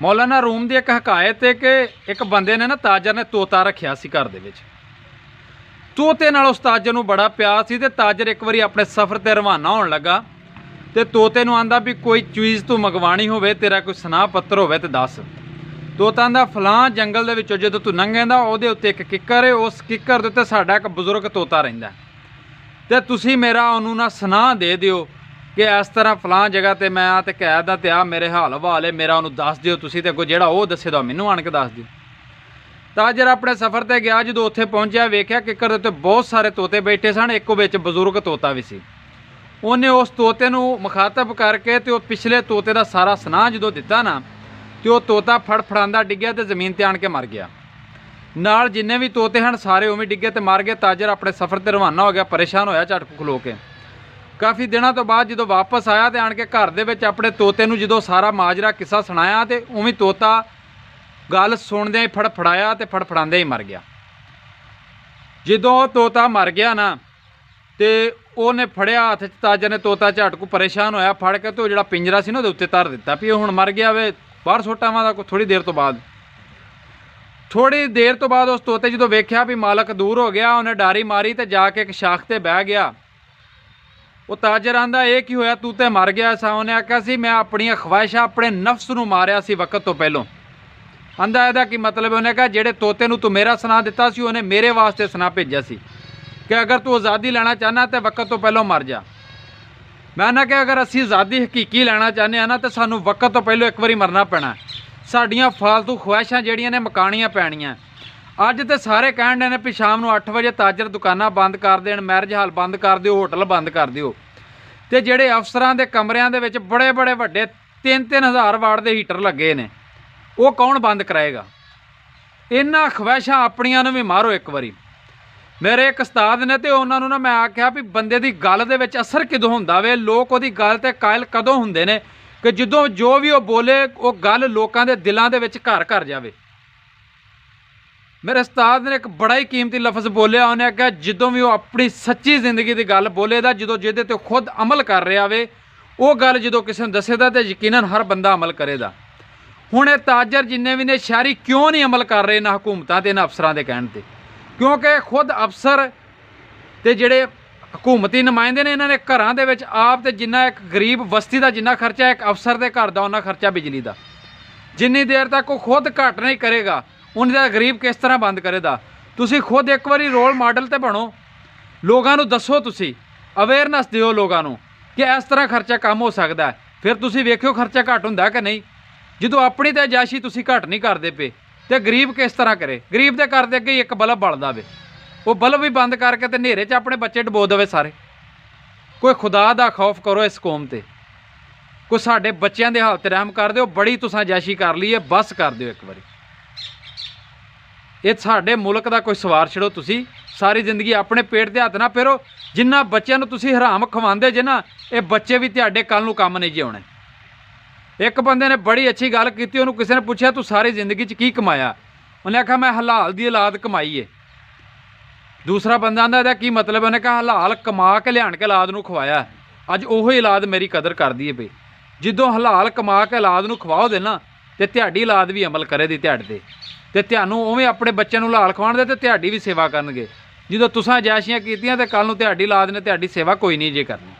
मौलाना room की एक हकायत है कि एक बंदे ने ना ताजर ने तोता रखिया सी घर दे विच। तोते नाल उस ताजर नूं बड़ा प्यार सी ते ताजर एक बारी अपने सफ़र ते रवाना होण लगा ते तोते नूं आंदा भी कोई चीज़ तू मंगवाणी होवे, तेरा कोई सनाह पत्र होवे ते दस। तोता आंदा फलां जंगल दे विचों जदों तू लंघेंदा उहदे उत्ते एक किक्कर है, उस किक्कर दे उत्ते साडा एक बजुर्ग तोता रहिंदा ते तुसीं मेरा उहनूं ना सनाह दे दिओ कि इस तरह फलां जगह ते मैं आ ते कैद ते आ मेरे हाल हवाल है, मेरा उहनूं दस दिओ तुसीं ते कोई जिहड़ा ओह दस्से दा मैनूं आण के दस दिओ। ताजर अपने सफ़र ते गया, जो उत्थे पहुंचा वेख्या किक्कर दे उत्ते बहुत सारे तोते बैठे सन, एक विच बजुर्ग तोता भी सी। उन्हें उस तोते नूं मुखातब करके ते पिछले तोते का सारा सनाह जो दिता ना तो वह तोता फड़फड़ांदा डिग्या तो जमीन ते आण के मर गया। नाल जिन्ने भी तोते हैं सारे उवें डिगे ते मर गए। ताजर अपने सफ़र ते रवाना हो गया, परेशान होया झट खलो के। काफ़ी दिनों तो बाद जो वापस आया तो आण के घर दे विच अपने तोते नूं जो सारा माजरा किस्सा सुनाया तो उवें तोता गल सुनदे ही फड़फड़ाया तो फड़फड़ांदे ही मर गया। जदों तोता मर गया ना तो उन्हें फड़िया हथ च, ताजर ने तोता झट को परेशान होया, फड़ के तो जो पिंजरा से ना उत्ते धर दिता भी हुण मर गया वे, बाहर सुट आवां। थोड़ी देर तो बाद उस तोते जो वेख्या भी मालक दूर हो गया, उन्हें डारी मारी तो जाके एक शाख ते बह गया। वो ताजर आंदा ये की होया, तू तो मर गया सा। उन्हें आख्या सी मैं अपनी ख्वाहिशां अपने नफ्स नूं मारिया सी वक्त तो पहलों। आंदा इहदा की मतलब, उन्हें कहा जेड़े तोते नूं तू मेरा सनाह दिता सी उन्हें मेरे वास्ते सनाह भेजा सी कि अगर तू आज़ादी लेना चाहना तो वक्त तो पहलों मर जा। मैं ना कि अगर असी आज़ादी हकीकी लेना चाहते हैं ना तो सानू वक्त तो पहलों एक बारी मरना पैना। साडियां फालतू ख्वाहिशां जिहड़ियां ने मकाणियां पैणियां। अज तो सारे कहण डे ने भी शाम नूं 8 वजे ताजर दुकानां बंद कर देण, मैरिज हाल बंद कर दिओ, होटल बंद कर दिओ। ते जिहड़े अफसरां दे कमरिਆਂ ਦੇ ਵਿੱਚ बड़े बड़े ਵੱਡੇ 3-3 हज़ार वाट ਦੇ हीटर लगे ने, ਉਹ कौन बंद कराएगा? इन्हां ख्वाहिशां अपणियां नूं भी मारो एक बारी। मेरे एक उस्ताद ने तो उन्होंने ना मैं आख्या भी बंदे की गल दे विच असर किदों हुंदा वे, लोग उहदी गल ते कायल कदों हुंदे ने कि जदों जो भी वो बोले वो गल लोकां दे दिलां दे विच घर घर जावे। मेरे उस्ताद ने एक बड़ा ही कीमती लफ्ज़ बोलिया, उन्हें आख्या जदों भी वो अपनी सच्ची जिंदगी की गल बोलेगा, जदों जिहदे ते खुद अमल कर रहा वे, वो गल जदों किसी नूं दस्सेगा तो यकीनन हर बंदा अमल करेगा। हुण ये ताजर जिन्ने भी ने शहरी क्यों नहीं अमल कर रहे इन्हां हुकूमतां ते इन्हां अफसरां दे कहण ते? क्योंकि खुद अफसर ते जिहड़े हुकूमती नुमाइंदे ने इन्हां ने घरां दे विच आप ते जिन्ना एक गरीब बस्ती का जिन्ना खर्चा एक अफसर के घर का उन्ना खर्चा बिजली का, जिन्नी देर तक वो खुद घट नहीं करेगा उन्नी देर गरीब किस तरह बंद करेगा? तुसीं खुद एक बारी रोल मॉडल तो बनो, लोगों नूं दसो, तुसीं अवेयरनेस दिओ लोगों नूं कि इस तरह खर्चा कम हो सकता है। फिर तुसीं वेखिओ खर्चा घट हुंदा कि नहीं। जदों अपनी तो अजायशी तुसीं घट नहीं करते पे तो गरीब किस तरह करे? गरीब के घर के अगे ही एक बल्ब बलदा वे, वो बल्ब भी बंद करके तो नेरे च अपने बच्चे डबो देवे सारे। कोई खुदा दा खौफ करो इस कौम ते, कोई साडे बच्चों के हालत रहम कर दो। बड़ी तुसां अजायशी कर ली है, बस कर दिओ एक बारी। ये साडे मुल्क का कोई सवार छड़ो, तुसीं सारी जिंदगी अपने पेट के हथ ना फेरो। जिन्ना बच्चों तुसीं हराम खवांदे जे ना, ये बच्चे भी तुहाडे कल नूं काम नहीं जे आउणे। एक बंदे ने बड़ी अच्छी गल की, उन्होंने किसी ने पूछा तू सारी जिंदगी च की कमाया? उन्हें आखा मैं हलाल की औलाद कमाई है। दूसरा बंदा आंदा इहदा की मतलब? उन्हें कहा हलाल कमा के लिया के औलाद नूं खवाया, अज उही औलाद मेरी कदर करदी है पई। जदों हलाल कमा के औलाद नूं खवाओ दे ना ते तुहाडी औलाद भी अमल करे दी तुहाडे ते तुहानूं उवें अपने बच्चों नूं हलाल खवाउण दे ते तुहाडी भी सेवा करनगे। जदों तुसां अजायशियां कीतियां ते कल नूं तुहाडी औलाद ने तुहाडी सेवा कोई नहीं जे करनी।